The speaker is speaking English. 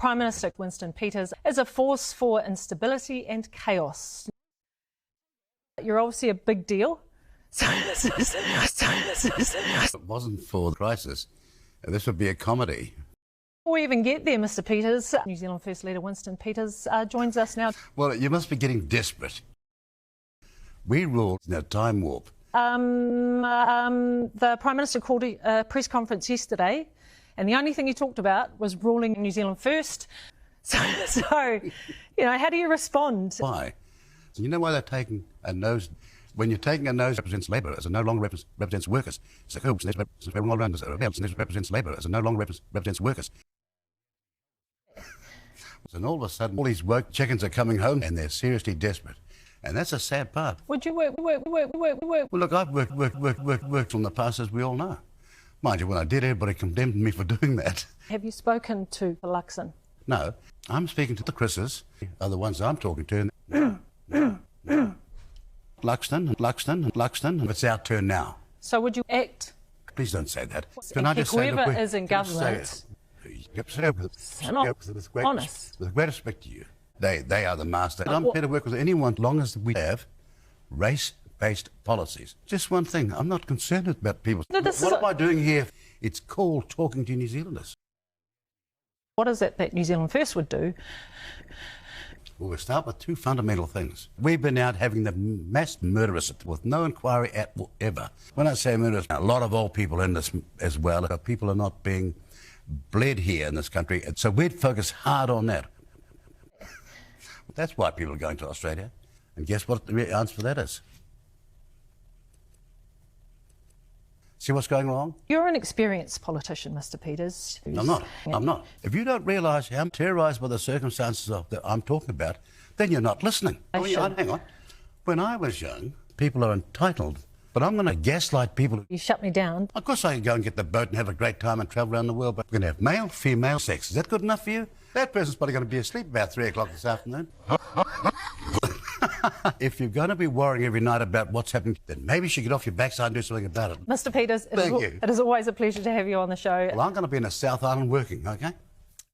Prime Minister Winston Peters is a force for instability and chaos. You're obviously a big deal. If it wasn't for the crisis, this would be a comedy. Before we even get there, Mr. Peters, New Zealand First Leader Winston Peters joins us now. Well, you must be getting desperate. We rule in a time warp. The Prime Minister called a press conference yesterday, and the only thing he talked about was ruling New Zealand first. So how do you respond? Why? You know why they're taking a nose? When you're taking a nose, represents Labour, as it no longer represents workers. So represents Labour, as it no longer represents workers. And all of a sudden, all these woke chickens are coming home, and they're seriously desperate. And that's a sad part. Would you work? Well, look, I've worked on the past, as we all know. Mind you, when I did, everybody condemned me for doing that. Have you spoken to Luxon? No, I'm speaking to the Chris's, are the ones I'm talking to. Luxton, it's our turn now. So would you act? Please don't say that. Can I just say, whoever is in government, honest. With great respect to you, they are the master. I'm prepared to work with anyone as long as we have race-based policies. Just one thing, I'm not concerned about people. No, what am I doing here? It's called talking to New Zealanders. What is it that New Zealand First would do? Well, we'll start with two fundamental things. We've been out having the mass murderous with no inquiry at ever. When I say murderous, a lot of old people in this as well. People are not being bled here in this country. So we'd focus hard on that. That's why people are going to Australia. And guess what the answer for that is? See what's going wrong? You're an experienced politician, Mr. Peters. I'm not. If you don't realise how I'm terrorised by the circumstances that I'm talking about, then you're not listening. Hang on. When I was young, people are entitled, but I'm going to gaslight people. You shut me down. Of course I can go and get the boat and have a great time and travel around the world, but we're going to have male, female sex. Is that good enough for you? That person's probably going to be asleep about 3 o'clock this afternoon. If you're going to be worrying every night about what's happening, then maybe you should get off your backside and do something about it. Mr. Peters, Thank you. It is always a pleasure to have you on the show. Well, I'm going to be in the South Island working, okay?